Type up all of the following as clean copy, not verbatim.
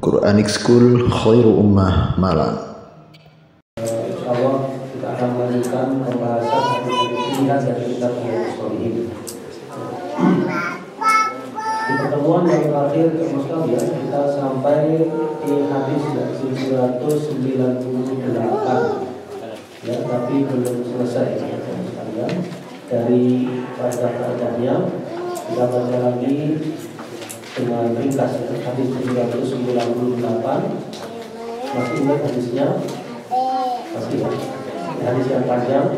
Quranic School Khairu Ummah Malang. Insyaallah kita akan melanjutkan pembahasan hadis-hadis pilihan dari kitab Riyadhus Shalihin. Di pertemuan yang terakhir sekalian kita sampai di hadis 798 ya, tapi belum selesai sekalian. Dari faedah-faedahnya kita baca lagi dengan ringkas ya. Hadis 798 masih ingat hadisnya? Masih ya. Hadis yang panjang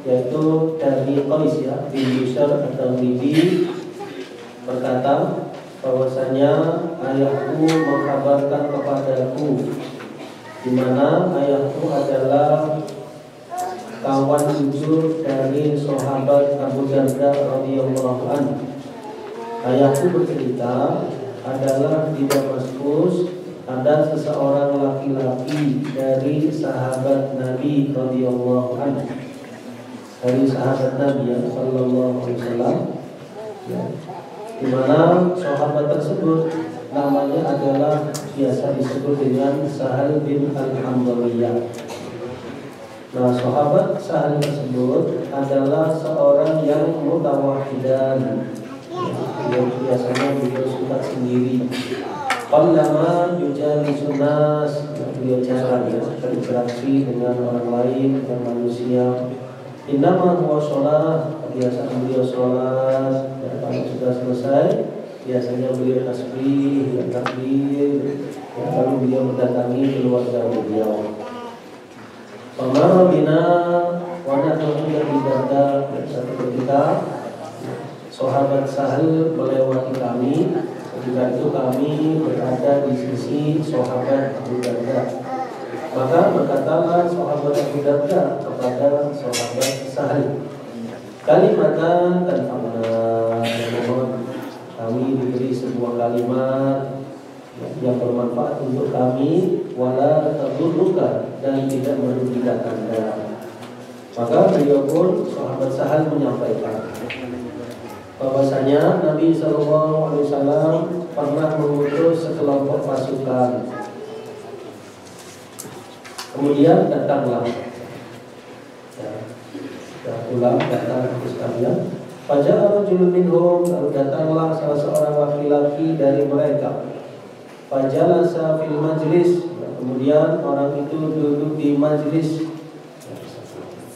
yaitu dari Qais ya bin Yusar atau Bibi berkata bahwasanya ayahku mengkabarkan kepadaku di mana ayahku adalah kawan jujur dari sahabat Abu Darda radhiyallahu anhu. Ayahku bercerita adalah di Damaskus ada seseorang laki-laki dari sahabat Nabi radhiyallahu anhu, dari sahabat Nabi sallallahu alaihi wasallam ya, di mana sahabat tersebut namanya adalah biasa disebut dengan Sahal bin Al-Hamdaliyah. Nah, sahabat Sahal tersebut adalah seorang yang mutawahhidan. Yang biasanya beliau suka sendiri. Qallama yujalisun nas, beliau jarang ya berinteraksi dengan orang lain, dengan manusia. Innama huwa shalah, biasa beliau sholat. Ya, kalau sudah selesai, biasanya beliau tasbih, ya, takbir. Ya, lalu beliau mendatangi keluarga beliau. Pemara bina wanita yang dijaga. Satu ketika sahabat Sahal melewati kami. Ketika itu kami berada di sisi sahabat Abu Darda. Maka berkatalah sahabat Abu Darda kepada sahabat Sahal, kalimatan tanfa'una, mohon kami diberi sebuah kalimat yang bermanfaat untuk kami, wala tadurruka, dan tidak merugikan Anda. Maka beliau pun sahabat Sahal menyampaikan bahwasanya Nabi sallallahu alaihi wasallam pernah mengutus sekelompok pasukan. Kemudian datanglah datang sekalian. Faja'a rajulun minhum, lalu datanglah salah seorang laki-laki dari mereka. Fajalasa fil majlis, kemudian orang itu duduk di majlis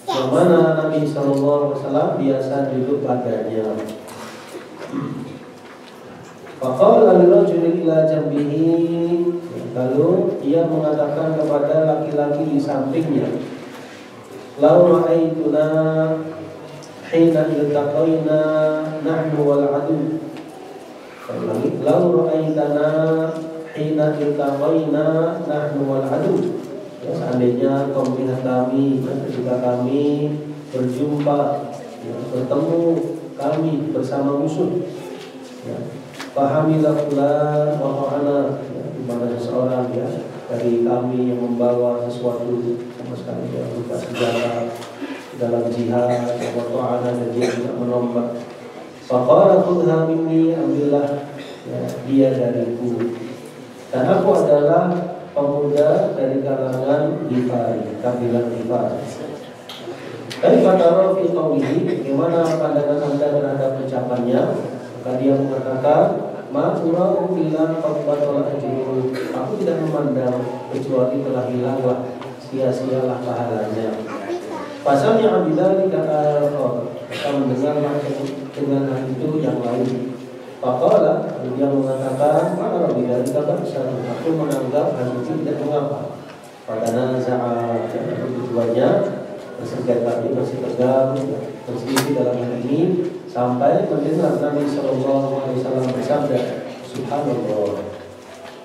yang mana Nabi sallallahu alaihi wasallam biasa duduk padanya. Faqala lirajuli ila jambihi, lalu dia mengatakan kepada laki-laki di sampingnya, lau ra'aituna hina iltaqaina nahnu wal adu. Lau ra'aitana hina iltaqaina nahnu wal adu. Ya, seandainya kau melihat kami ketika kami berjumpa, ya, bertemu kami bersama musuh, ya. Fahamilah fulan wa ta'ala, di mana seseorang ya dari kami yang membawa sesuatu sama sekali ya, bukan senjata dalam jihad, wa ta'ala, dan dia tidak menombak. Faqala khudha minni, ambillah ya, dia dariku, dan aku adalah pemuda dari kalangan Ghifari, kabilah Ghifari. Dari kata fi qawlihi, bagaimana pandangan Anda terhadap ucapannya? Maka dia mengatakan, ma ura'u illa qad batala ajruhu, aku tidak memandang kecuali telah hilanglah, sia-sialah pahalanya. Pasal-nya bidzalika al-akhar, kita mendengarlah dengan hal itu yang lain. Faqala, dia mengatakan, maka bidzalika ba'sa, aku menganggap hal itu tidak mengapa. Padahal naza'a, keduanya bersengketa, masih tegang, berselisih dalam hal ini, sampai mendengar Nabi sallallahu alaihi wasallam bersabda, subhanallah,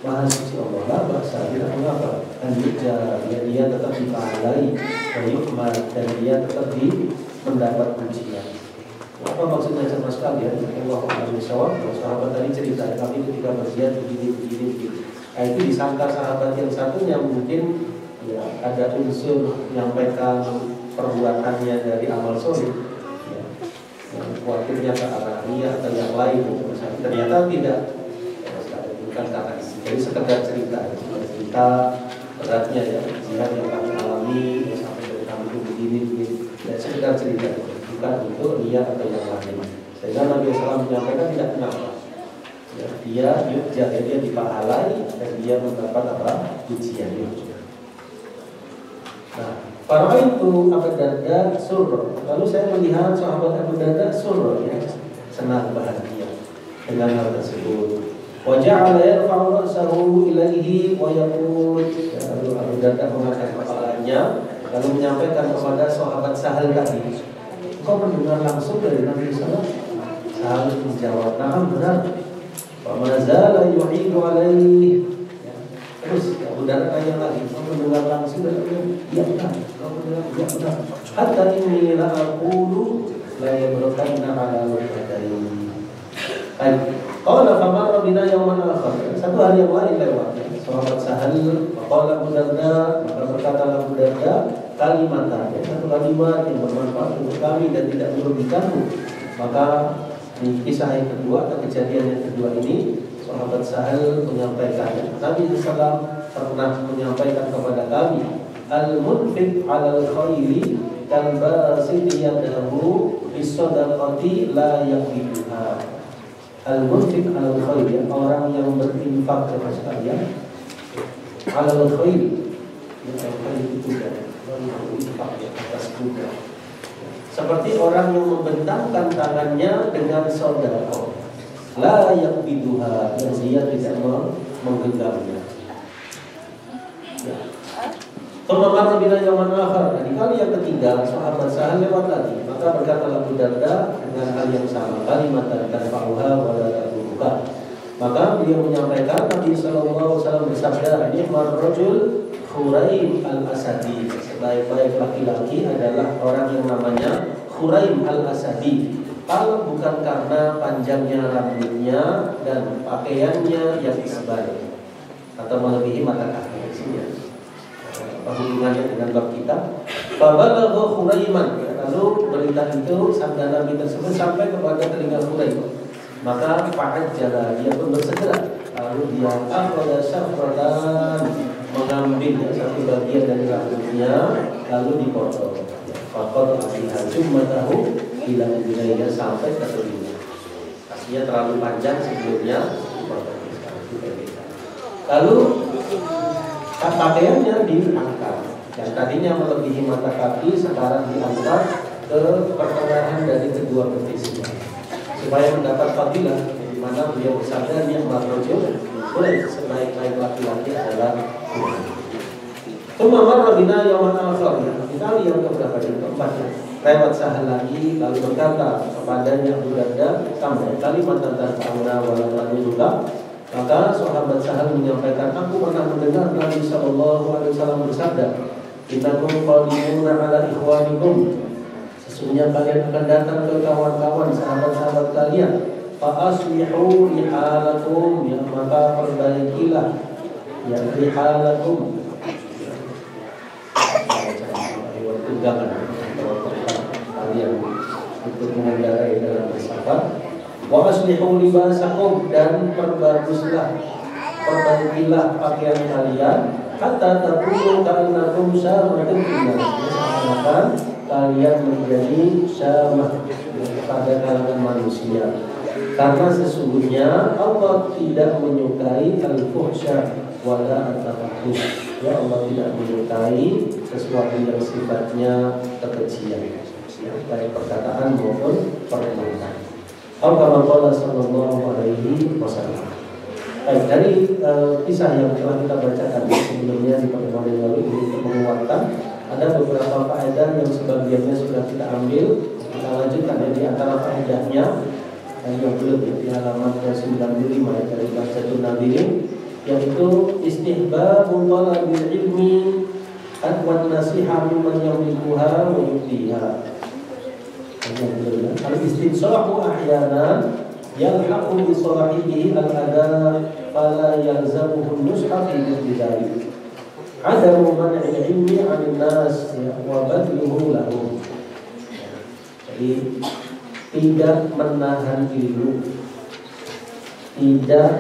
maha suci Allah, la ba'sa, tidak mengapa, dan dia tetap dipahalai, dan dia tetap mendapat pujian. Apa maksudnya sama sekali ya? Allah Subhanahu wa sahabat tadi cerita kami ketika berjihad begini. Nah, itu disangka sahabat yang satunya mungkin ya ada unsur menyampaikan perbuatannya dari amal soleh, ya, yang khawatirnya ke arah niat atau yang lain. Ternyata tidak. bukan karena isi. Jadi sekedar cerita beratnya ya, jihad yang kami alami sampai dari kami begini, ya sekedar cerita, bukan untuk dia atau yang lain. Sehingga Nabi SAW menyampaikan tidak kenapa. Ya, dia dipahalai dan dia mendapat pujian itu. Nah, para itu Abu Darda surra. Lalu saya melihat sahabat Abu Darda surra, ya, senang bahagia dengan hal tersebut. Wa ja'ala yarfa'u ra'sahu ilaihi wa yaqul, lalu Abu Darda mengangkat kepalanya lalu menyampaikan kepada sahabat Sahal tadi, "Kau mendengar langsung dari Nabi SAW?" Sahal menjawab, "Na'am, benar." Wa ma zala yu'idu alaihi. Terus Abu Darda tanya lagi, "Kau mendengar langsung dari Nabi?" "Ya benar." "Kau mendengar?" "Ya benar." "Hatta inni la aqulu la yabrukanna ala al-qadain." Qala famara bina yawman akhar. Satu hari yang lain lewat. Sahabat Sahal qala Abu Darda, maka berkata Abu Darda kalimatan, satu kalimat yang bermanfaat untuk kami dan tidak merugikanmu. Maka di kisah yang kedua atau kejadian yang kedua ini, sahabat Sahal menyampaikan, Nabi SAW pernah menyampaikan kepada kami, al-munfiq 'alal khairi kal basiti yadahu bis-shadaqati la yaqiduha. Al-munfiq 'alal khairi, orang yang berinfak kepada sekalian 'alal khairi, yang khairi itu kan berinfak atas kuda. Seperti orang yang membentangkan tangannya dengan sedekah, la yaqiduha, yang dia tidak menggenggamnya. Ya. Marra bina yawman akhar. Di kali yang ketiga sahabat Sahal lewat lagi, maka berkata Abu Darda dengan hal yang sama, kalimat dan fa'uha wa la tabuka. Maka beliau menyampaikan, Nabi sallallahu alaihi wasallam bersabda, "Ini marrajul Khuraim al-Asadi." Sebaik-baik laki-laki adalah orang yang namanya Khuraim al-Asadi. Kalau bukan karena panjangnya rambutnya dan pakaiannya yang sebaik atau melebihi mata kaki isinya. Hubungannya dengan bab kita. Fabalagha Khuraiman. Lalu berita itu sabda Nabi tersebut sampai kepada telinga Khuraim. Maka fa'ajjala, dia pun bersegera. Lalu dia akhadha syafratan, mengambil satu bagian dari rambutnya lalu dipotong. Faqad asiha jummatahu ila udhunayya, sampai ke telinga. Artinya terlalu panjang sebelumnya dipotong. Lalu pakaiannya diangkat, yang tadinya melebihi mata kaki sekarang diangkat ke pertengahan dari kedua betisnya supaya mendapat fadilah, di mana beliau bersabda, "Ni'mal rajul, boleh sebaik-baik laki-laki adalah Quran." Tsumma marra bina yawman akhar. Di kali yang keberapa, yang keempat, lewat Sahal lagi lalu berkata kepadanya Abu Darda, "Sama kalimat tentang ta'awna wa la ta'uduka." Maka sahabat Sahal menyampaikan, "Aku pernah mendengar Nabi sallallahu alaihi wasallam bersabda, innakum qadimuna ala ikhwanikum." Sesungguhnya kalian akan datang ke kawan-kawan sahabat-sahabat kalian. Fa aslihu lihalakum, ya maka perbaikilah ya lihalakum. Tunggangan kalian untuk mengendarai dalam bersafar. Wa aslihu libasakum, dan perbaguslah, perbaikilah pakaian kalian, hatta takunu ka'annakum syarratun minnas, seakan-akan kalian menjadi syamah pada kalangan manusia. Karena sesungguhnya Allah tidak menyukai al-fuhsya wala at-tafahush. Ya, Allah tidak menyukai sesuatu yang sifatnya kekejian, baik perkataan maupun perbuatan. Al-Qur'an sallallahu alaihi wasallam. Baik, dari kisah yang telah kita bacakan sebelumnya di pertemuan yang lalu ini, untuk menguatkan ada beberapa faedah yang sebagiannya sudah kita ambil. Kita lanjutkan ya, di antara faedahnya yang belum di halaman 95 dari Bahjatun Nabiyin, yaitu istihbabul talabil ilmi wan nasiha mimman yamlikuha wa yubdiha. Al-istinsahu ahyanan yalhaqu bi sahibihi al-adha fala yalzamuhu an-nusha fi bidayah. Adamu man'il ilmi 'anil nas wa badluhu lahum. Jadi tidak menahan ilmu, tidak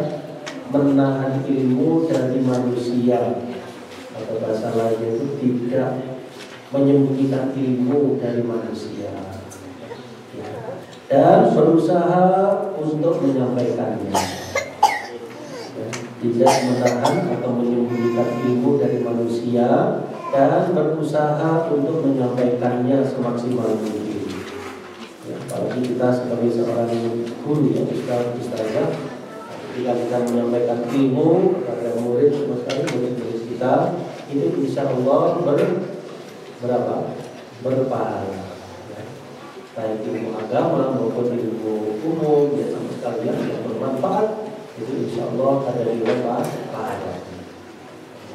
menahan ilmu dari manusia, atau bahasa lainnya itu tidak menyembunyikan ilmu dari manusia, ya. Dan berusaha untuk menyampaikannya, ya. Tidak menahan atau menyembunyikan ilmu dari manusia dan berusaha untuk menyampaikannya semaksimal mungkin, ya. Apalagi kita sebagai seorang guru, ya, ustaz, ketika kita menyampaikan ilmu kepada murid, murid kita, itu insya Allah berpahala, ya. Baik ilmu agama maupun ilmu umum, ya, sama sekalian yang bermanfaat, itu insya Allah ada nilai pahala.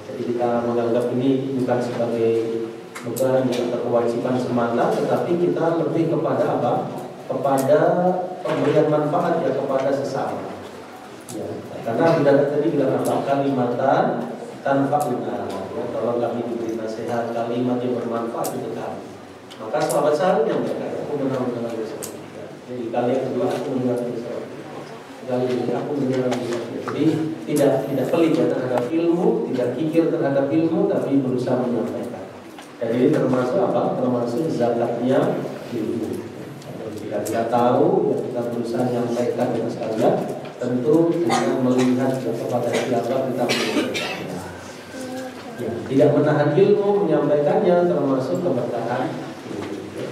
Jadi kita menganggap ini bukan sebagai beban atau kewajiban semata, tetapi kita lebih kepada apa? Kepada pemberian manfaat, ya, kepada sesama. Ya, karena tidak tadi bilang apa? Kalimatan tanpa guna, ya, kalau kami diberi nasihat kalimat yang bermanfaat untuk kami, maka sahabat saya yang berkata, aku benar-benar bisa. Jadi kali yang kedua aku benar-benar bisa. Kali ini aku benar-benar bisa. Jadi tidak pelit, ya, terhadap ilmu, tidak kikir terhadap ilmu, tapi berusaha menyampaikan. Dan ini termasuk apa? Termasuk zakatnya ilmu. Jika kita tahu, ya, kita berusaha menyampaikan dengan sekalian, tentu dengan melihat kepada siapa kita menyampaikannya. Ya, tidak menahan ilmu menyampaikannya termasuk keberkahan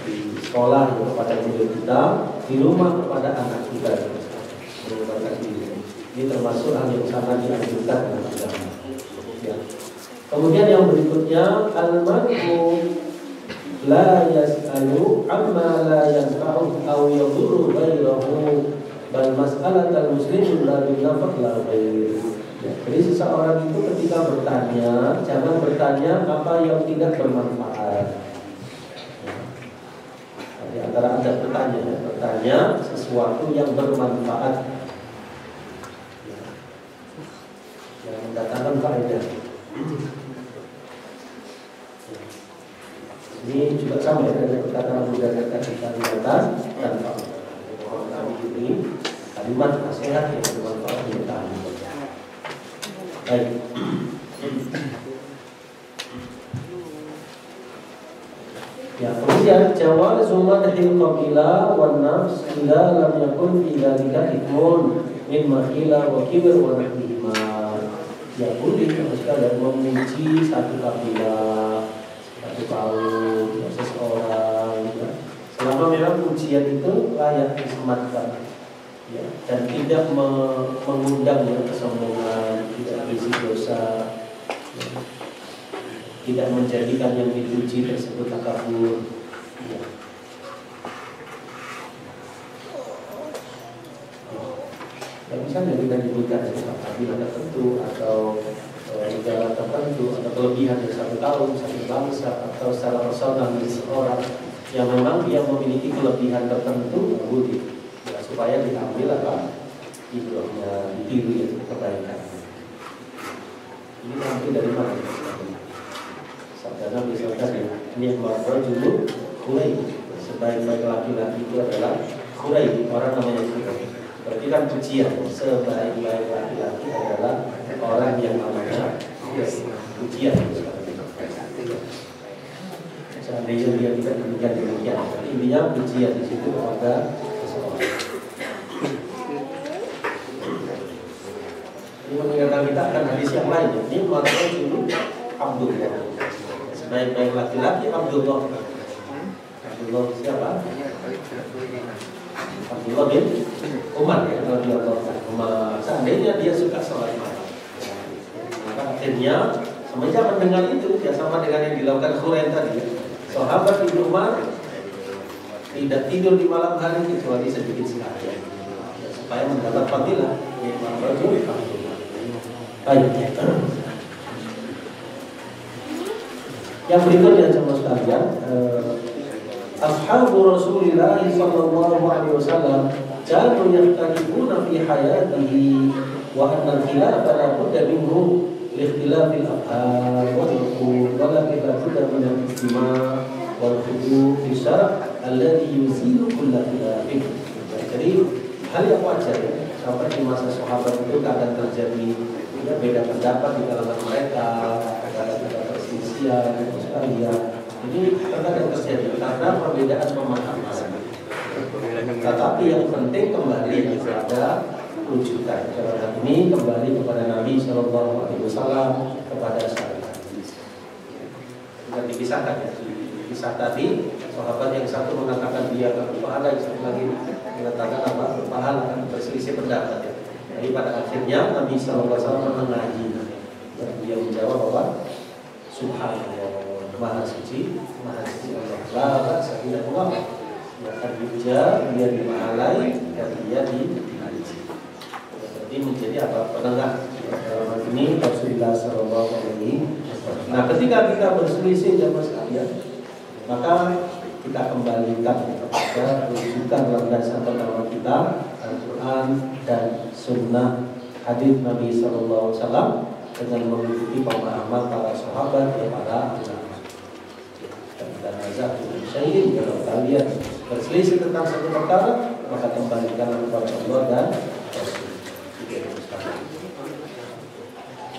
di sekolah, ya, kepada murid kita, di rumah kepada anak kita. Ini termasuk hal yang sangat dianjurkan dalam agama. Ya. Kemudian yang berikutnya, al-mar'u la yas'alu amma la yanfa'u aw yadurru ghayrahu bal mas'alatul muslimin la yunafaq la ghair. Jadi seseorang itu ketika bertanya, jangan bertanya apa yang tidak bermanfaat. Di antara ada bertanya sesuatu yang bermanfaat, yang mendatangkan faedah. Ini juga sama, ya, dengan perkataan budaya kita di atas dan kami ini kalimat nasihat yang bermanfaat untuk kami. Baik. Ya, kemudian jawazu madhil qabila wan nafs ila lam yakun fi dzalika hikmun min makhila wa kibr wa nahwihima. Ya, boleh sekalian memuji satu kabilah, satu kaum, ya, seseorang, ya, selama memang pujian itu layak disematkan, ya, dan tidak mengundang, ya, kesombongan, tidak berisi dosa, ya, tidak menjadikan yang dipuji tersebut takabur, ya. Dan misalnya kita disebutkan kabilah tertentu atau negara tertentu atau kelebihan dari satu kaum, satu bangsa, atau secara personal dari seorang yang memang dia memiliki kelebihan tertentu, boleh, ya, supaya diambil apa hidupnya, ditiru, ya, kebaikan. Ini diambil dari mana? Sabda Nabi SAW, ni'mar rajulu Khuraib, sebaik-baik laki-laki itu adalah Khuraib, orang namanya Khuraib. Berarti kan pujian, sebaik-baik laki-laki adalah orang yang namanya pujian. Seandainya dia tidak demikian, intinya pujian di situ kepada seseorang. Ini mengingatkan kita akan hadis yang lain. Ini maknanya dulu Abdullah, sebaik-baik laki-laki Abdullah. Abdullah siapa? Abdullah bin Umar, ya, radhiyallahu anhu. Seandainya dia suka sholat malam, maka akhirnya semenjak mendengar itu, ya, sama dengan yang dilakukan Khuraib tadi, ya, sahabat Ibnu Umar tidak tidur di malam hari kecuali sedikit sekali, ya, supaya mendapat fadilah. Baik. Yang berikutnya sama sekalian, ashabu Rasulillah sallallahu alaihi wasallam kanu yahtalifuna fi hayatihi wa anna al-khilaf la budda minhu li ikhtilafil af'al wal uqul wa la budda min al-istima' wal khudu' fi syar' alladhi yuzilu kull khilafin. Jadi hal yang wajar, ya, sampai di masa sahabat itu kadang terjadi ya, beda pendapat di kalangan mereka, kadang ada perselisihan, sekalian. Ini terkadang terjadi karena perbedaan pemahaman. Tetapi yang penting kembali kepada rujukan. Dalam hal ini kembali kepada Nabi Shallallahu Alaihi Wasallam, kepada syariat. Bukan dipisahkan ya. Kisah tadi, sahabat yang satu mengatakan dia akan berpahala, yang satu lagi mengatakan apa? Berpahala, berselisih pendapat ya. Jadi pada akhirnya Nabi Shallallahu Alaihi Wasallam menengahi. Dia menjawab apa? Subhanallah, Maha Suci Allah. Saya Allah. Dia akan diujar, dia dipahalai, dan dia dihaji. Jadi menjadi apa? Penengah. Dalam ini Rasulullah Shallallahu Alaihi Wasallam. Nah, ketika kita berselisih jamaah sekalian, maka kita kembalikan kepada rujukan landasan pertama kita, Al-Quran dan Sunnah hadis Nabi Sallallahu Alaihi Wasallam, dengan mengikuti pemahaman para sahabat dan para ulama. Dan azab syai'in, kalau kalian berselisih tentang satu perkara, maka kembalikan kepada Allah dan Rasul.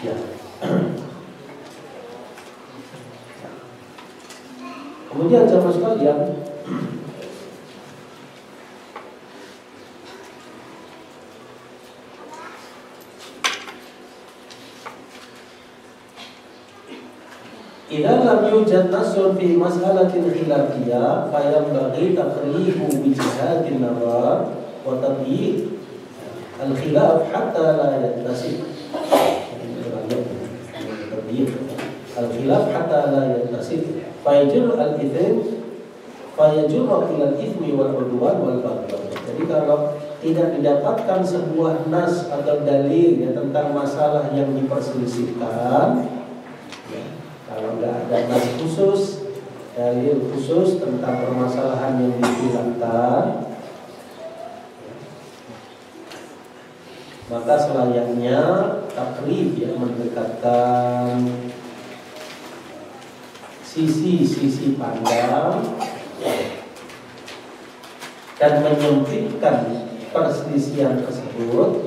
Ya. Kemudian jamaah sekalian, idza lam yujad nasun fi mas'alatin khilafiyah fa yanbaghi taqribu bi jihadin nazar wa tabyin al-khilaf hatta la yattasib. Al-khilaf hatta la yattasib. Fayajur al-ithim, fayajur ilal ithmi wal udwan wal baghdad. Jadi kalau tidak didapatkan sebuah nas atau dalil ya, tentang masalah yang diperselisihkan, ya, kalau nggak ada nas khusus, dalil khusus tentang permasalahan yang dikhilafkan, maka selayaknya takrib ya, mendekatkan sisi-sisi pandang dan menyempitkan perselisihan tersebut,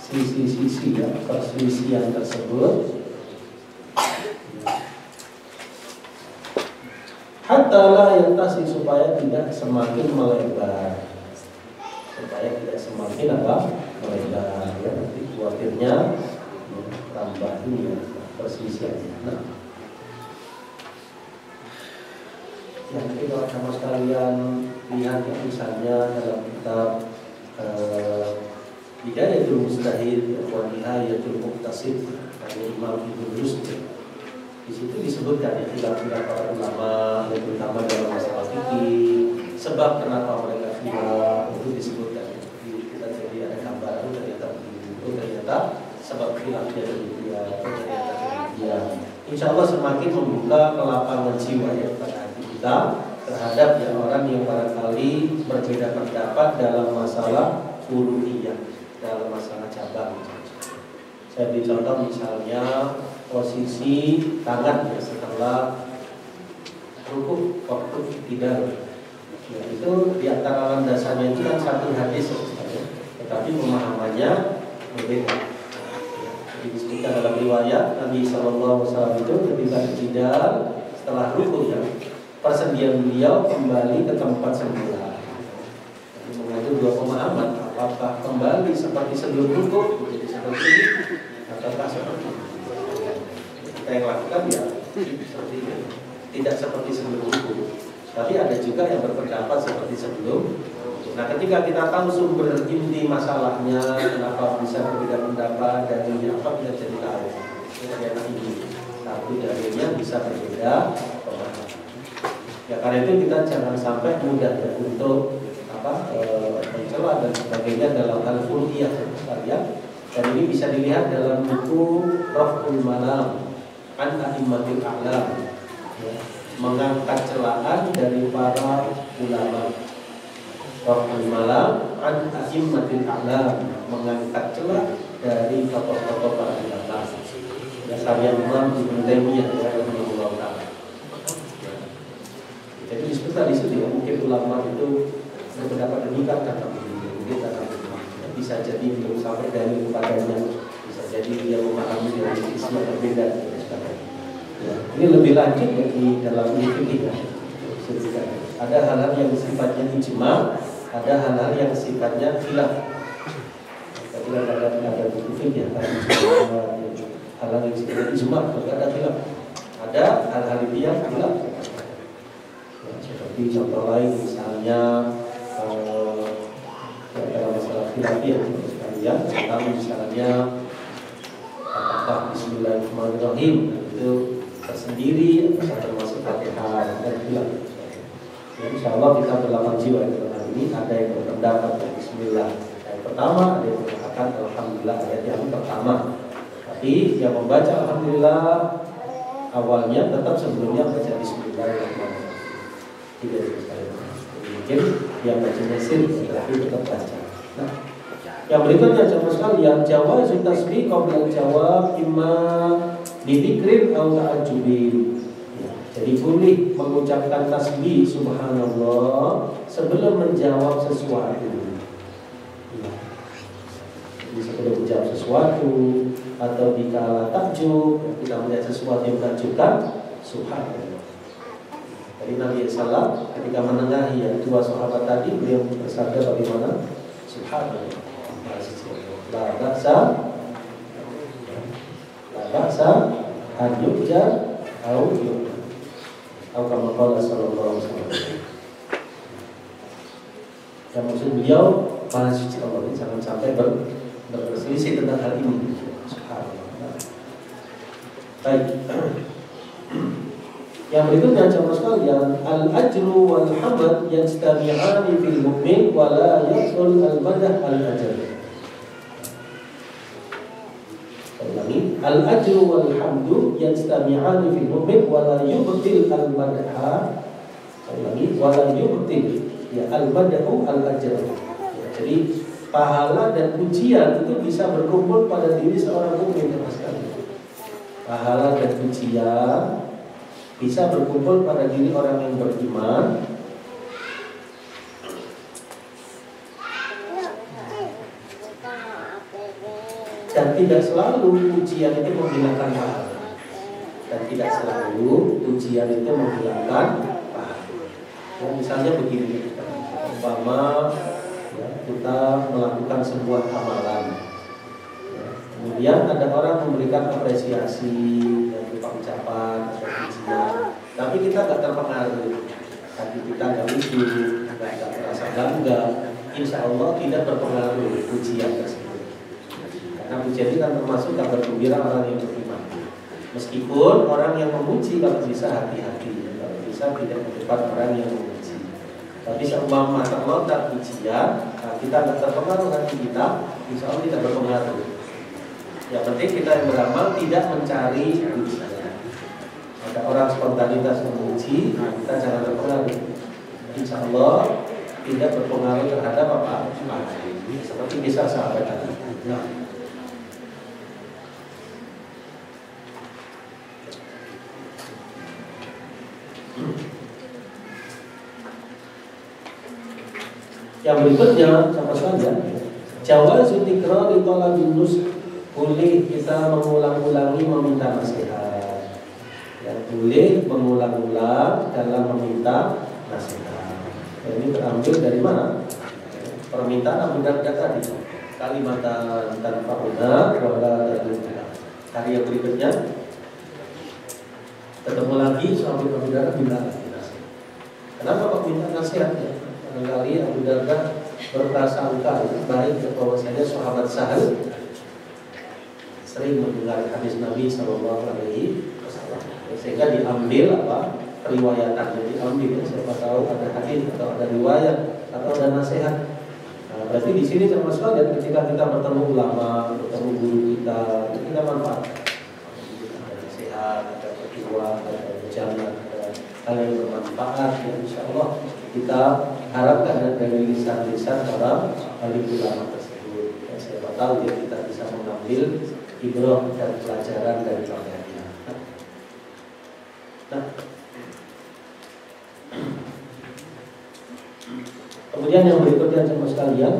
sisi-sisi ya, perselisihan tersebut, hatta la yantasi, supaya tidak semakin melebar, supaya tidak semakin apa? Melebar ya, nanti khawatirnya ya, tambah ini ya, perselisihannya. Nah, yang kita sama sekalian lihat ya, misalnya dalam kitab Bidayatul Mustahid wa Nihayatul Muqtasid dari Imam Ibnu Rushd. Di situ disebutkan ya, khilaf-khilaf para ulama, terutama dalam masalah fikih, sebab kenapa mereka khilaf itu disebutkan. Kita jadi ada gambaran ternyata sebab khilafnya demikian, ternyata demikian. Insya Allah semakin membuka kelapangan jiwa ya pada hati kita terhadap ya, orang yang barangkali berbeda pendapat dalam masalah uluhiyah, dalam masalah cabang. Saya beri contoh misalnya posisi tangan ya, setelah rukuk waktu tidak ya, itu diantara landasannya itu kan satu hadis saja, tetapi pemahamannya berbeda. Disebutkan dalam riwayat Nabi SAW itu ketika tidak setelah rukuk ya, persendian beliau kembali ke tempat semula. Mengandung dua pemahaman, apakah kembali seperti sebelum rukuk menjadi seperti ini, ataukah seperti ini. Kita yang lakukan ya seperti ini, tidak seperti sebelum rukuk. Tapi ada juga yang berpendapat seperti sebelum. Nah, ketika kita tahu sumber inti masalahnya, kenapa bisa berbeda pendapat dan ini apa, kita jadi tahu. Ternyata ini satu dalilnya bisa berbeda pemahaman. Ya karena itu kita jangan sampai mudah ya, untuk mencela dan sebagainya dalam hal kuliah sekalian. Dan ini bisa dilihat dalam buku Raf'ul Malam an A'immatil A'lam, ya, mengangkat celaan dari para ulama. Raf'ul Malam an A'immatil A'lam, mengangkat celah dari tokoh-tokoh para ulama. Dasarnya Imam Ibnu Taimiyah rahimahullah taala. Jadi disebutkan di situ ya, mungkin ulama itu berpendapat demikian kata beliau. mungkin alhamdulillah. Bisa jadi belum sampai dari kepadanya, bisa jadi dia memahami dari sisi yang berbeda dan sebagainya. Ya, ini lebih lanjut ya di dalam fikih ya. Ada hal-hal yang sifatnya ijma, ada hal-hal yang sifatnya khilaf. Kita ada buku fikih ya, hal-hal yang sifatnya ijma, ada khilaf. Ada hal-hal yang khilaf. Ya, seperti contoh lain misalnya dalam masalah khilafiyah sekalian tentang misalnya apakah Bismillahirrahmanirrahim itu tersendiri atau termasuk Fatihah dan khilaf. Ya, insyaallah kita ber-8 jiwa dalam hal ini. Ada yang berpendapat Bismillah ayat pertama, ada yang mengatakan Alhamdulillah ayat yang pertama. Tapi yang membaca Alhamdulillah awalnya tetap sebelumnya baca Bismillahirrahmanirrahim. Tidak sekali. Mungkin yang bacanya sir, tapi tetap baca. Nah, yang berikutnya jamaah sekalian, jawaz tasbih qabla jawab imma dzikrin atau ta'ajjubin. Ya, jadi boleh mengucapkan tasbih subhanallah sebelum menjawab sesuatu. Ya. Jadi sebelum menjawab sesuatu atau dikala takjub, kita melihat sesuatu yang menakjubkan, subhanallah. Jadi Nabi SAW ketika menengahi ya, dua sahabat tadi, beliau bersabda bagaimana? Subhanallah. La ba'sa an yukjar au kama qala sallallahu alaihi wasallam. Yang maksud beliau Maha suci Allah, jangan sampai berselisih tentang hal ini. Subhanallah. Baik. Yang berikutnya jamaah sekalian, al-ajru wal hamd yajtami'ani fil mu'min wa la yahsul al-madah al-ajr. Al-ajru wal hamdu yajtami'ani fil mu'min wa la yubtil al-madah wa la yubtil ya al-madahu al-ajr. Ya, jadi pahala dan pujian itu bisa berkumpul pada diri seorang mukmin jamaah sekalian. Pahala dan pujian bisa berkumpul pada diri orang yang beriman, dan tidak selalu pujian itu menghilangkan pahala. Dan tidak selalu pujian itu menghilangkan pahala. Ya, misalnya begini, umpama ya, kita melakukan sebuah amalan, ya, kemudian ada orang memberikan apresiasi dan berupa ucapan atau pujian, tapi kita tidak terpengaruh, hati kita nggak lucu, nggak merasa bangga, insya Allah tidak berpengaruh pujian tersebut. Karena pujian itu kan termasuk kabar gembira orang yang beriman. Meskipun orang yang memuji kalau bisa hati-hati, kalau bisa tidak di depan orang yang memuji. Tapi seumpama terlontar pujian, nah kita tidak terpengaruh hati kita, insya Allah tidak berpengaruh. Yang penting kita yang beramal tidak mencari pujian. Ada orang spontanitas memuji, nah kita jangan terpengaruh. Insya Allah tidak berpengaruh terhadap apa? Seperti kisah sahabat tadi. Nah, yang berikutnya sama saja jawaz tikrar talabin nus, boleh kita mengulang-ulangi meminta nasihat. Yang boleh mengulang-ulang dalam meminta nasihat. Ini terambil dari mana? Permintaan Abu Darda tadi, kalimatan tanfa'una wala tadurruna. Hari yang berikutnya ketemu lagi suami Abu Darda minta nasihat. Kenapa kok minta nasihat ya? Barangkali Abu Darda berprasangka baik bahwasanya sahabat Sahal sering mendengar hadis Nabi Sallallahu Alaihi Wasallam, sehingga diambil apa periwayatannya, diambil. Siapa tahu ada hadis atau ada riwayat atau ada nasihat. Nah, berarti di sini sama sekali ketika kita bertemu ulama, bertemu guru kita manfaat. Ada nasihat, ada petua, ada ujangan, ada hal yang bermanfaat. Ya, insya Allah kita harapkan dari lisan-lisan para alim ulama tersebut. Ya, siapa tahu ya kita bisa mengambil ibrah dan pelajaran dari pakaiannya. Nah, kemudian yang berikutnya jemaah sekalian,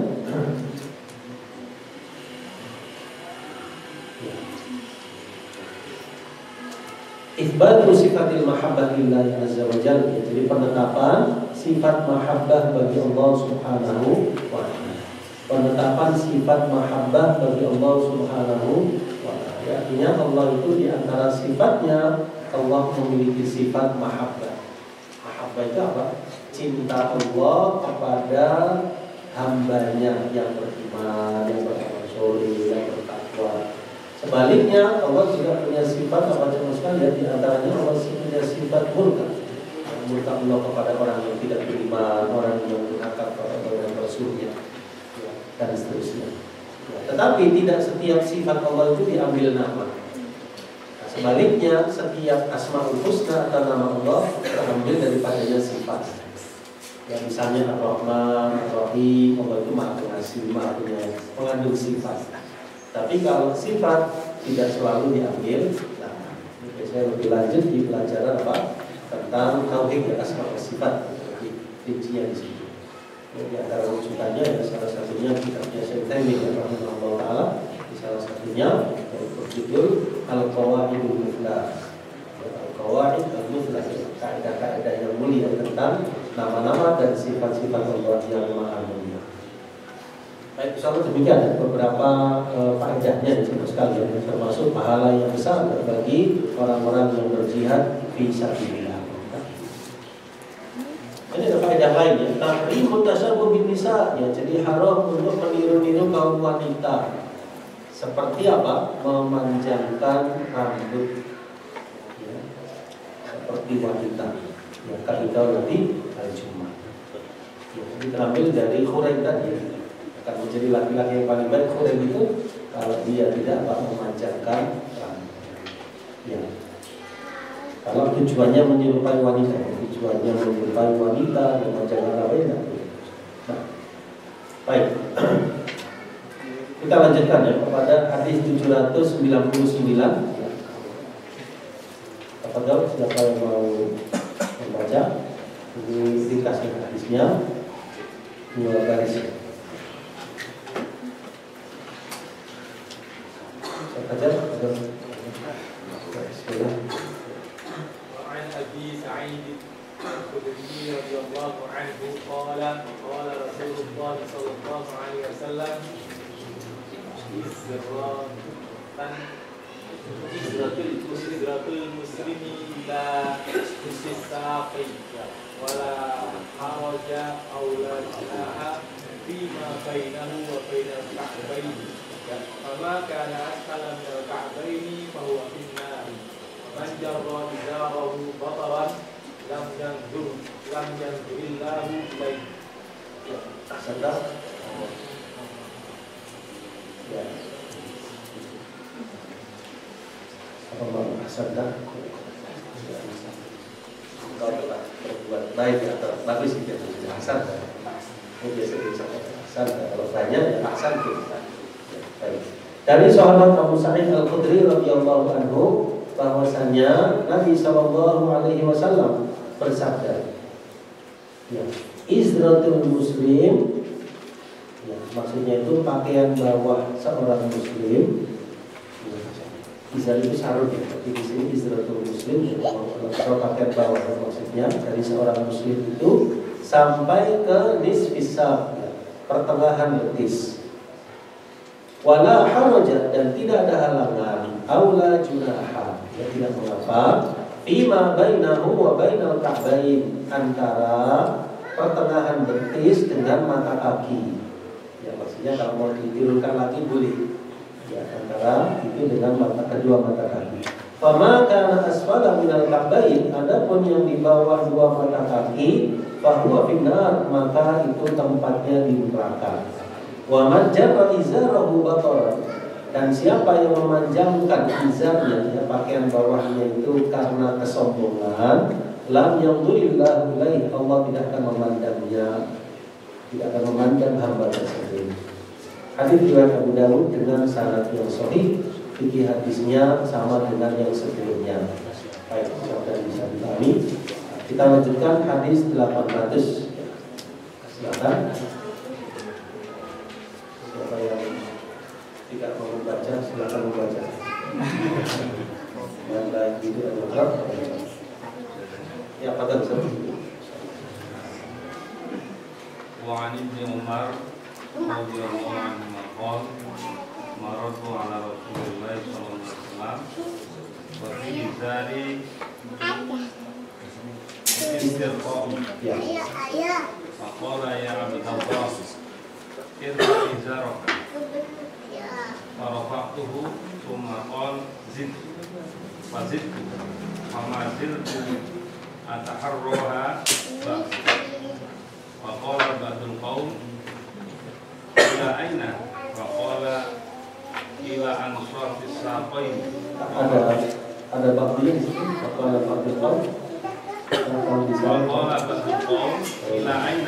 Ya. Itsbatu sifatil mahabbah lillahi azza wa jalla. Jadi penetapan sifat mahabbah bagi Allah Subhanahu wa taala. Penetapan sifat mahabbah bagi Allah Subhanahu wa taala. Artinya Allah itu di antara sifatnya Allah memiliki sifat mahabbah. Mahabbah itu apa? Cinta Allah kepada hambanya yang beriman, yang beramal soleh, yang bertakwa. Sebaliknya Allah juga punya sifat apa sekalian, di antaranya Allah punya sifat murka. Murka Allah kepada orang yang tidak beriman, orang yang durhaka kepada orang Rasulnya, ya, dan seterusnya. Ya, tetapi tidak setiap sifat Allah itu diambil nama. Nah, sebaliknya setiap asmaul husna atau nama Allah terambil daripadanya sifat. Ya, misalnya Ar-Rahman, Ar-Rahim, Allah itu Maha Pengasih, Maha Penyayang, mengandung sifat. Tapi kalau sifat tidak selalu diambil, nah, saya lebih lanjut di pelajaran apa tentang tauhid ya, asma wa sifat, rincian di situ. Di antara rujukannya ya salah satunya kitabnya Syekh Taimiyah rahimahullah taala, salah satunya berjudul Al-Qawaidul Muflah. Al-Qawaid al-Muflah, kaidah-kaidah yang mulia tentang nama-nama dan sifat-sifat Allah yang Maha Mulia. Baik, insya Allah demikian beberapa faedahnya sekalian, termasuk pahala yang besar bagi orang-orang yang berjihad fi sabilillah. Ini ada faedah lain ya, tahrimu tasyabbuh bin nisa ya, jadi haram untuk meniru-niru kaum wanita. Seperti apa? Memanjangkan rambut ya, seperti wanita. Ya, kaidah Nabi al-Jummah. Ya, ini terambil dari Khuraim tadi. Akan menjadi laki-laki yang paling baik Khuraim itu kalau dia tidak memanjangkan rambut. Ya. Kalau tujuannya menyerupai wanita, tujuannya menyerupai wanita, memanjangkan rambutnya. Nah, baik. Kita lanjutkan ya kepada hadis 799. Ya. Apakah siapa yang mau membaca? Ini dikasih hadisnya 2 garis. وعن أبي سعيد الخدري رضي الله عنه قال قال رسول الله صلى الله عليه وسلم إزرة المسلم لا تستساقي ولا حرج أو لا جناح فيما بينه وبين الكعبين فما كان أسفل من الكعبين فهو في النار ومن جر إزاره بطرا لم ينظر الله إليه. Sedap. Ya. Apa sedap? Kalau telah berbuat baik atau bagus itu hasan. Ini biasa disebut hasan. Kalau banyak ya hasan kita. Dari sahabat Abu Sa'id Al-Khudri radhiyallahu anhu bahwasanya Nabi sallallahu alaihi wasallam bersabda, ya, izratul muslim, ya, maksudnya itu pakaian bawah seorang muslim. Izar itu sarung ya, tapi di sini izratul muslim, kalau pakaian bawah maksudnya dari seorang muslim itu sampai ke nisfis saq, ya, pertengahan betis. Wala haraja, dan tidak ada halangan, aula junaha, ya, tidak mengapa, fima bainahu wa bainal ka'bain, antara pertengahan betis dengan mata kaki. Ya, maksudnya kalau mau ditirulkan lagi boleh. Ya, antara itu dengan kedua mata kaki. Fama kana asfala minal ka'bain, adapun yang di bawah dua mata kaki, fahuwa finnar, maka itu tempatnya di neraka. Wa man jarra izarahu bataran, dan siapa yang memanjangkan izarnya, ya, pakaian bawahnya itu karena kesombongan, lam yanzurillahu ilaih, Allah tidak akan memandangnya, tidak akan memandang hamba tersebut. Hadis riwayat Abu Dawud dengan sanad yang sahih, fikih hadisnya sama dengan yang sebelumnya. Baik, mudah-mudahan bisa dipahami. Kita lanjutkan hadis 800. Silakan. Siapa yang tidak mau membaca, silakan membaca. Yang lain itu adalah ya pada seperti وعن ابن عمر رضي الله عنهما قال مررت على رسول الله صلى الله عليه وسلم وفي إزاري استرقاء فقال يا عبد الله ارفع إزارك فرفعته ثم قال زد فزدت فما زلت أتحرها فقال بعض القوم إلى أين؟ فقال إلى أنصاف الساقين. Ada bagian di sini. Faqala ba'dul qaum. فقال بعض القوم إلى أين؟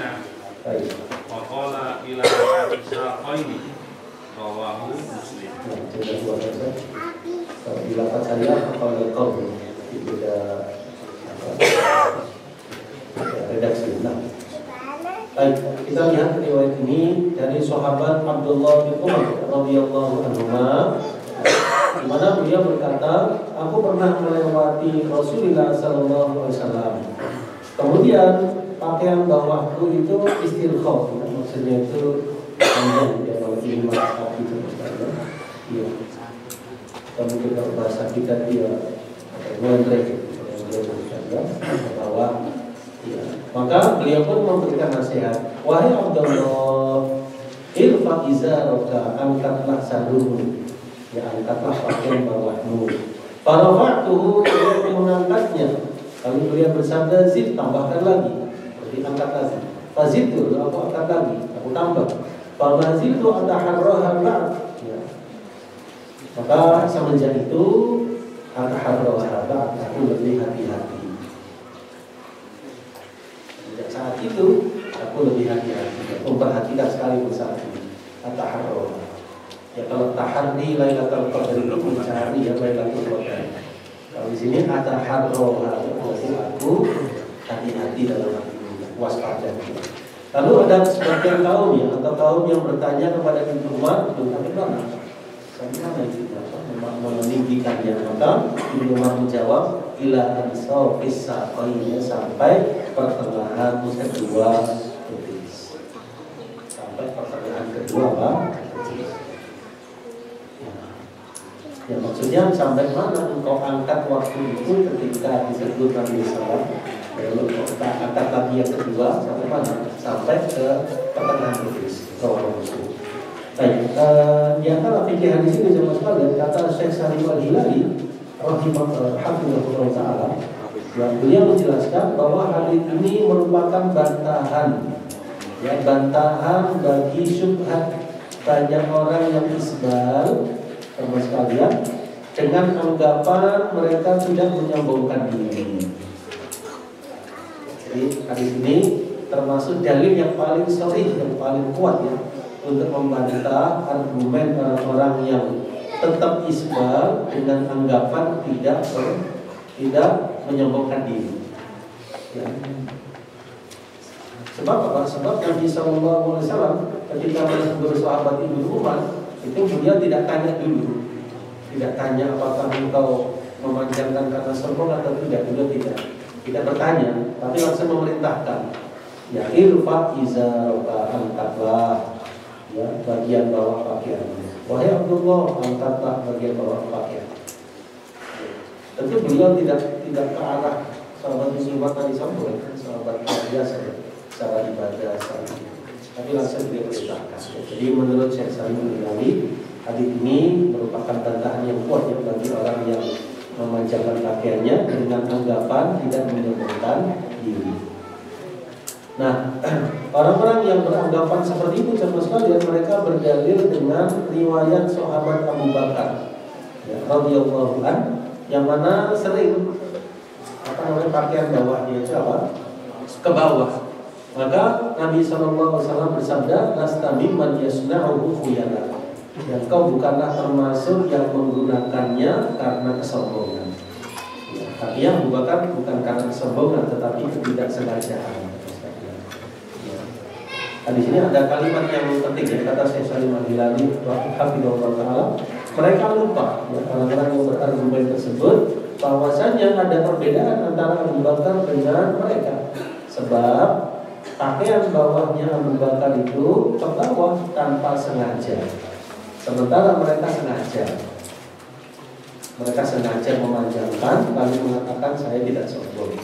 فقال إلى أنصاف الساقين. رواه مسلم. Bila saya faqala qaum itu redaksi. Baik, kita lihat riwayat ini dari sahabat Abdullah bin Umar radhiyallahu anhu, di mana beliau berkata, aku pernah melewati Rasulullah sallallahu alaihi wasallam. Kemudian pakaian bawahku itu istirkha, maksudnya itu panjang, ya kalau ini mata kaki itu iya. Kemudian kalau bahasa kita dia melendrek, bawah. Ya. Maka beliau pun memberikan nasihat, wahai Abdullah, irfa izaraka, angkatlah sarungmu, ya angkatlah pakaian bawahmu. Farafa'tuhu, beliau mengangkatnya. Lalu beliau bersabda, zid, tambahkan lagi, berarti angkat lagi. Fazidtu, aku angkat lagi, aku tambah. Famazitu ataharroha ba'd. Ya. Maka semenjak itu ataharroha ba'd, aku lebih hati-hati. Saat itu aku lebih hati-hati, memperhatikan sekali saat ini. Taharro. Ya kalau taharri Lailatul Qadar itu mencari ya Lailatul Qadar. Kalau di sini taharro, berarti aku hati-hati dalam hati ini, waspada. Lalu ada sebagian kaum ya atau kaum yang bertanya kepada Ibnu Umar, bagaimana? Bagaimana itu? Meninggikannya, maka Ibnu Umar menjawab ila ansafis saqainya, sampai pertengahan kedua betis. Sampai pertengahan kedua apa? Ya maksudnya sampai mana engkau angkat waktu itu ketika disebut Nabi SAW. Lalu kita angkat lagi yang kedua sampai mana? Sampai ke pertengahan betis. Baik, di antara fikih hadis ini jemaah sekalian, kata Syekh Salim Al-Hilali rahimahullah ta'ala, yang beliau menjelaskan bahwa hadis ini merupakan bantahan, ya bantahan bagi syubhat banyak orang yang isbal, jemaah sekalian, dengan anggapan mereka sudah menyombongkan diri. Jadi hadis ini termasuk dalil yang paling sahih, yang paling kuat ya, untuk membantah argumen orang yang tetap isbal dengan anggapan tidak menyombongkan diri. Ya. Sebab apa? Sebab Nabi SAW ketika menegur sahabat Ibnu Umar itu beliau tidak tanya dulu, tidak tanya apakah engkau memanjangkan kata sombong atau tidak. Beliau tidak bertanya, tapi langsung memerintahkan. Ya irfa izaraka, angkatlah ya bagian bawah pakaian. Wahai Abdullah, angkatlah bagian bawah pakaian. Tentu beliau tidak ke arah sahabat Umar tadi sampaikan, sahabat biasa secara ibadah, tapi langsung beliau perintahkan. Jadi menurut Syekh Salim Al-Hilali, hadis ini merupakan bantahan yang kuat ya bagi orang yang memanjangkan pakaiannya dengan anggapan tidak menyombongkan diri. Nah, orang-orang yang beranggapan seperti itu sama sekali mereka berdalil dengan riwayat sahabat Abu Bakar ya, radhiyallahu anhu, yang mana sering pakaian bawahnya itu apa? Ke bawah. Maka Nabi SAW bersabda, lasta mimman yasna'uhu khuyala. Dan kau bukanlah termasuk yang menggunakannya karena kesombongan. Ya, tapi yang Abu Bakar bukan karena kesombongan, tetapi ketidaksengajaan. Nah, di sini ada kalimat yang penting ya, kata Syekh Salim Al-Hilali hafizahullah taala. Mereka lupa ya, orang-orang yang berargumen tersebut bahwasanya ada perbedaan antara Abu Bakar dengan mereka. Sebab pakaian bawahnya Abu Bakar itu ke bawah tanpa sengaja. Sementara mereka sengaja. Mereka sengaja memanjangkan lalu mengatakan saya tidak sombong.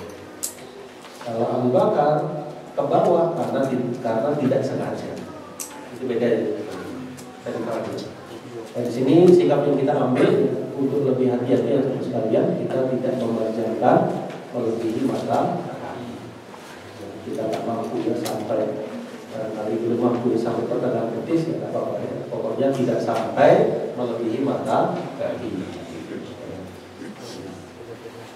Kalau Abu Bakar ke bawah karena tidak sengaja. Itu beda ya. Nah, di sini sikap yang kita ambil untuk lebih hati-hati ya sekalian, kita tidak memanjangkan melebihi mata kaki. Kita tak mampu ya sampai barangkali belum mampu sampai pertengahan betis ya apa-apa ya. Pokoknya tidak sampai melebihi mata kaki.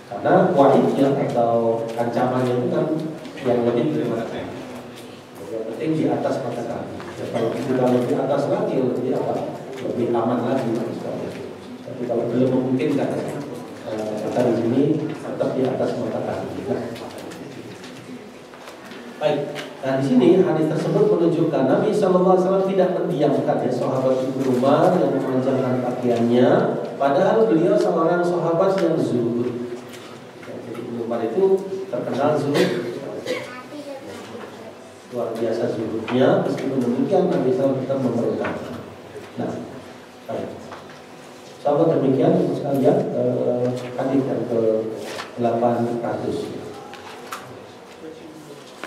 Karena wa'idnya atau ancamannya itu kan yang lebih yang penting di atas mata kaki. Ya, kalau kita lebih atas lagi lebih apa? Lebih aman lagi sekali. Tapi kalau belum memungkinkan, maka di sini tetap di atas mata kaki. Baik. Nah di sini hadis tersebut menunjukkan Nabi SAW tidak mendiamkan ya sahabat Ibnu Umar yang memanjangkan pakaiannya, padahal beliau seorang sahabat yang zuhud. Jadi Ibnu Umar itu terkenal zuhud. Luar biasa zuhudnya, meskipun demikian Nabi SAW tetap memerintahkan. Nah, baik. Sahabat demikian sekalian hadis yang ke-800.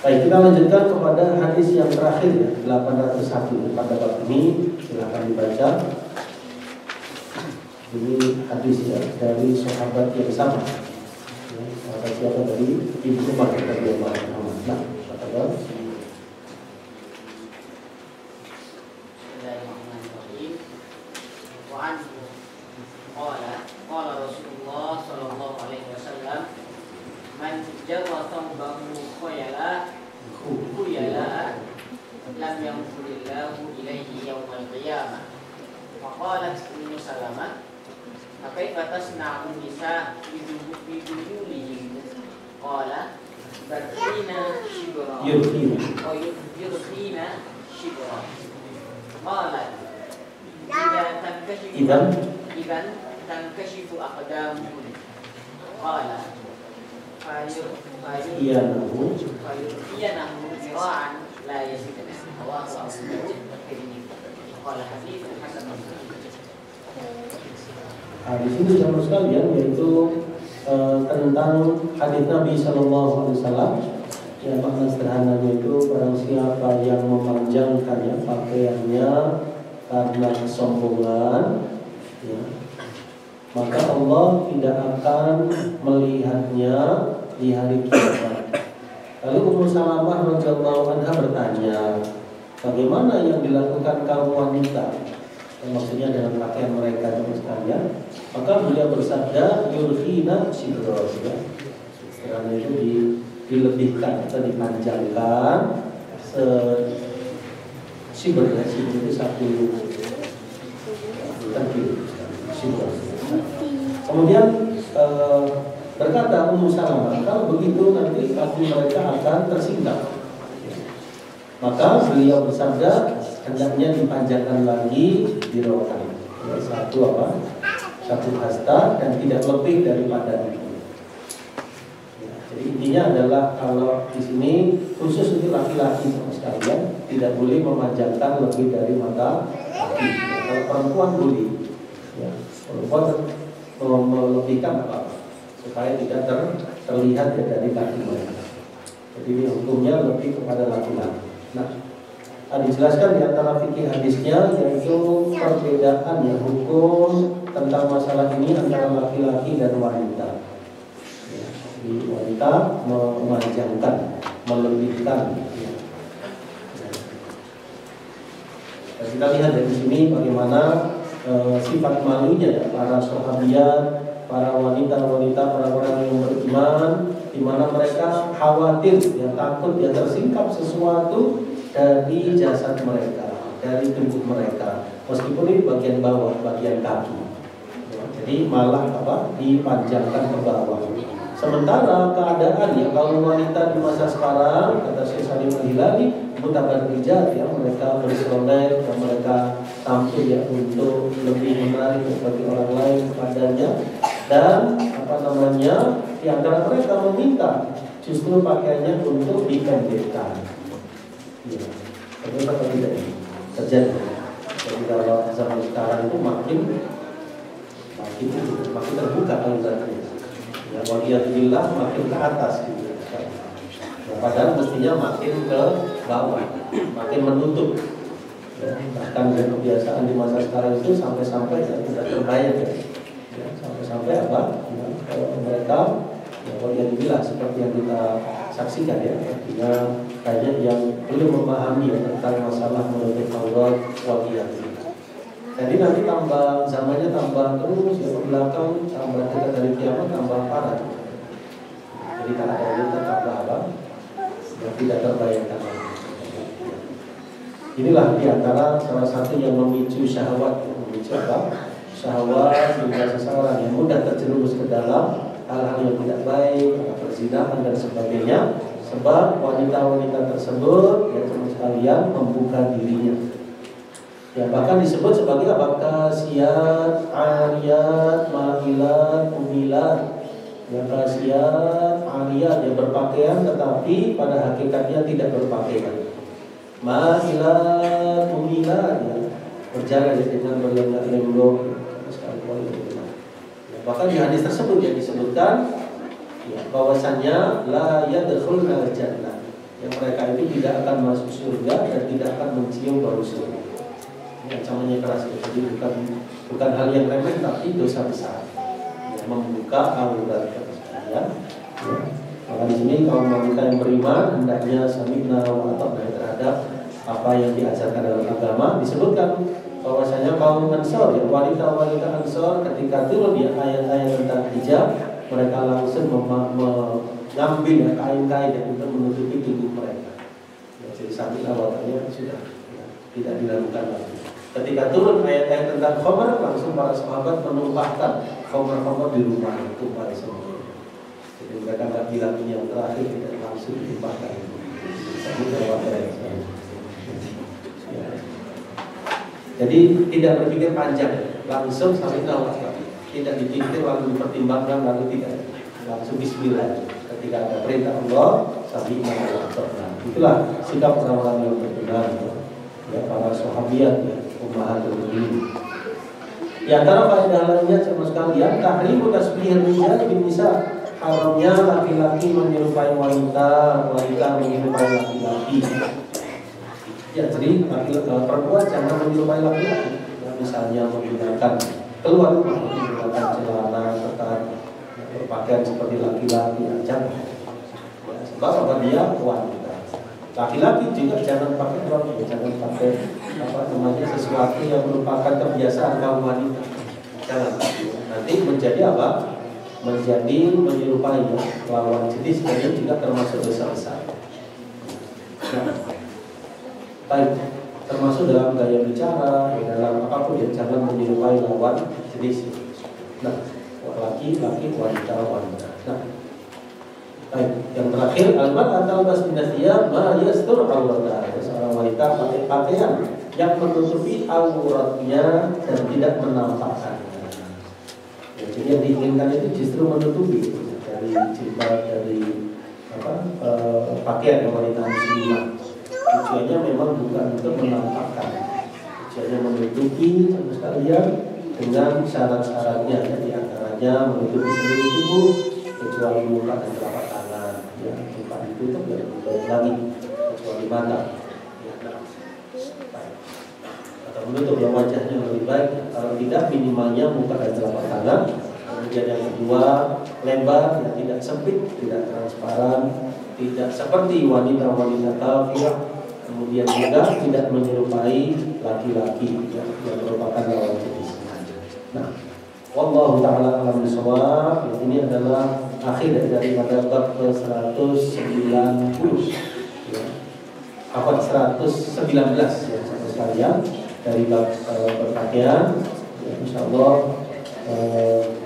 Baik, kita lanjutkan kepada hadis yang terakhir ya, 801 pada bab ini. Silakan dibaca. Ini hadis ya dari sahabat yang sama. Sahabat siapa tadi? Ibnu Umar radhiyallahu anhu. Nah, kata Qala Rasulullah sallallahu alaihi wasallam man jarra thawbahu khuyala lam yanfurillahu ilaihi yawmal qiyamah. Faqalat Ummu Salamah kaifa tasna'u nisa bidulihim? Qala barkhina shibra yurkhina shibra. Qalat idan tankashifu aqdamuhum. Qala fayuriyanahu zira'an la yazidna wa qala hadits hasan. di sini jamaah sekalian yaitu tentang hadis Nabi Sallallahu Alaihi Wasallam. Ya, makna sederhananya itu barang siapa yang memanjangkan ya pakaiannya karena kesombongan, ya, maka Allah tidak akan melihatnya di hari kiamat. Lalu Ummu Salamah radhiyallahu anha bertanya, bagaimana yang dilakukan kaum wanita? Maksudnya dengan pakaian mereka itu sekalian. Maka beliau bersabda, yurkhina sidros, ya. Karena itu dilebihkan atau dipanjangkan sibir itu satu kaki sibir. Kemudian berkata Ummu Salamah, kalau begitu nanti kaki mereka akan tersingkap. Maka beliau bersabda, hendaknya dipanjangkan lagi dirokan. Satu hasta dan tidak lebih daripada itu. Jadi intinya adalah kalau di sini khusus untuk laki-laki sama sekalian tidak boleh memanjangkan lebih dari mata kaki. Kalau perempuan boleh, ya, perempuan melebihkan apa supaya tidak terlihat ya dari kaki mereka. Jadi ini hukumnya lebih kepada laki-laki. Nah, dijelaskan di antara fikih hadisnya yaitu perbedaan ya hukum tentang masalah ini antara laki-laki dan wanita. Ya, di wanita memanjangkan, melebihkan. Ya. Dan kita lihat dari sini bagaimana sifat malunya ya, para sahabiat, para wanita-wanita, para orang yang beriman, di mana mereka khawatir, ya, takut ya tersingkap sesuatu dari jasad mereka, dari tubuh mereka, meskipun ini bagian bawah, bagian kaki. Ya, jadi malah dipanjangkan ke bawah, Sementara keadaan ya kaum wanita di masa sekarang, kata Syekh Salim Al-Hilali, mutabarrijat ya, mereka bersolek dan mereka tampil ya untuk lebih menarik bagi orang lain kepadanya, dan di antara mereka meminta justru pakaiannya untuk dipendekkan. Ya, bagaimana tidak terjadi? Jadi kalau zaman sekarang itu makin terbuka alirannya. Ya, waliyadillah makin ke atas gitu. Ya, padahal mestinya makin ke bawah, makin menutup. Ya, bahkan dengan kebiasaan di masa sekarang itu sampai-sampai tidak terbayang ya. Ya, sampai-sampai apa? Ya, kalau mereka ya, waliyadillah seperti yang kita saksikan ya, artinya banyak yang belum memahami ya, tentang masalah menutup aurat waliyadillah. Jadi nanti tambah zamannya tambah terus ya, ke belakang tambah dekat dari kiamat tambah parah. Jadi kalau ada kita tambah apa? Yang tidak terbayangkan. Inilah diantara salah satu yang memicu syahwat, memicu apa? Syahwat sehingga seseorang yang mudah terjerumus ke dalam hal-hal yang tidak baik, perzinahan dan sebagainya. Sebab wanita-wanita tersebut ya teman sekalian membuka dirinya. Ya, bahkan disebut sebagai apa? Kasiyat, ariyat, ma'ilat, umilat. Ya, kasiyat, ariyat yang berpakaian tetapi pada hakikatnya tidak berpakaian. Ma'ilat, umilat ya, berjalan dengan berlenggak-lenggok ya, bahkan di hadis tersebut yang disebutkan ya, bahwasannya la yadkhulul jannah. Yang mereka itu tidak akan masuk surga dan tidak akan mencium bau surga. Ancamannya keras, jadi bukan hal yang remeh tapi dosa besar ya, membuka aurat ya. Maka di sini kaum wanita yang beriman hendaknya sami'na wa ata'na terhadap apa yang diajarkan dalam agama. Disebutkan bahwasanya kaum Ansor ya, wanita-wanita Ansor ketika turun ya ayat-ayat tentang hijab, mereka langsung mengambil ya, kain-kain yang untuk menutupi tubuh mereka ya, jadi sami'na wa ata'na sudah ya, tidak dilakukan lagi. Ketika turun ayat-ayat tentang khamar, langsung para sahabat menumpahkan khamar-khamar di rumah itu pada semuanya. Jadi mereka nggak bilang ini yang terakhir, tidak langsung ditumpahkan. Ya. Jadi tidak berpikir panjang, langsung sampai tahu. Tidak dipikir lalu dipertimbangkan lalu tidak, langsung Bismillah. Ketika ada perintah Allah, sampai tahu. Itulah sikap orang-orang yang benar. Ya, para sahabiat ya, ummahatul mukminin. Di antara faedah lainnya sama sekalian tahrimu tasbihir rijal bin nisa, haramnya laki-laki menyerupai wanita, wanita menyerupai laki-laki. Ya, jadi perempuan jangan menyerupai laki-laki. Ya, misalnya menggunakan keluar rumah menggunakan celana ketat, berpakaian seperti laki-laki, jangan. Ya, sebab apa dia wanita. Laki-laki juga jangan pakai rok, jangan pakai apa namanya sesuatu yang merupakan kebiasaan kaum wanita. Jangan. Nanti menjadi apa? Menjadi menyerupai ya, lawan jenis dan juga termasuk dosa besar. Nah, baik, termasuk dalam gaya bicara, dalam apapun ya, jangan menyerupai lawan jenis. Nah, laki-laki, wanita. Nah, baik, yang terakhir al-mar'atu tasminasiyah ma yastur aurataha. Seorang wanita pakai pakaian yang menutupi auratnya dan tidak menampakkannya. Ya, jadi yang diinginkan itu justru menutupi dari jilbab, dari pakaian wanita muslimah. Tujuannya memang bukan untuk menampakkan, tujuannya menutupi sama sekalian dengan syarat-syaratnya. Jadi antaranya menutupi seluruh tubuh kecuali muka dan telapak tangan. Ya, muka ditutup dan lagi kecuali mata. Ya, atau menutup yang wajahnya lebih baik. Kalau tidak minimalnya muka dan telapak tangan. Kemudian yang kedua lebar, ya, tidak sempit, tidak transparan, tidak seperti wanita-wanita kafir. Kemudian juga tidak menyerupai laki-laki ya, yang merupakan lawan jenis. Nah, wallahu ta'ala alam bisawab. Ini adalah akhir daripada bab ke-190 ya. Apa 119 ya sekalian dari bab berpakaian ya, insyaallah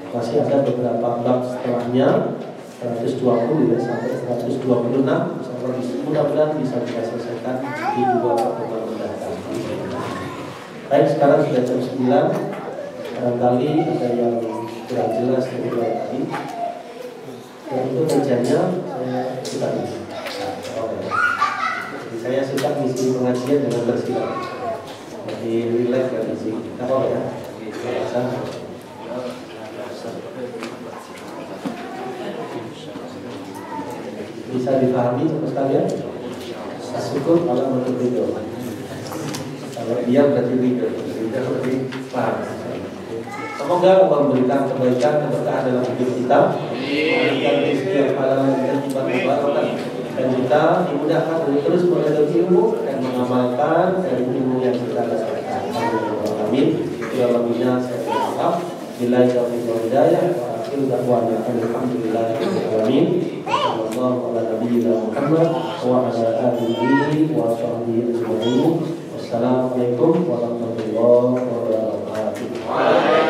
masih ada beberapa bab setelahnya 120 sampai 126. Mudah-mudahan bisa kita selesaikan di 2 pertemuan mendatang. Baik, sekarang sudah jam 9. Barangkali ada yang kurang jelas dari tadi. Dan itu kerjanya saya suka isi. Jadi saya suka isi pengajian dengan bersilat. Jadi relax dan isi. Apa ya? Bisa dipahami sama sekalian? Syukur kalau menurut video. Kalau dia berarti video berarti paham. Semoga Allah memberikan kebaikan dan berkah dalam hidup kita, memberikan rezeki yang halal dan berbarakah, dan kita dimudahkan untuk terus belajar ilmu dan mengamalkan dari ilmu yang kita dapatkan. Amin. Ya Rabbina saya berdoa. Billahi taufiq wal hidayah. Wa akhiru da'wana alhamdulillahirabbil alamin. Sallallahu ala nabiyyina Muhammad wa ala alihi wa sahbihi ajma'in. Wassalamualaikum warahmatullahi wabarakatuh.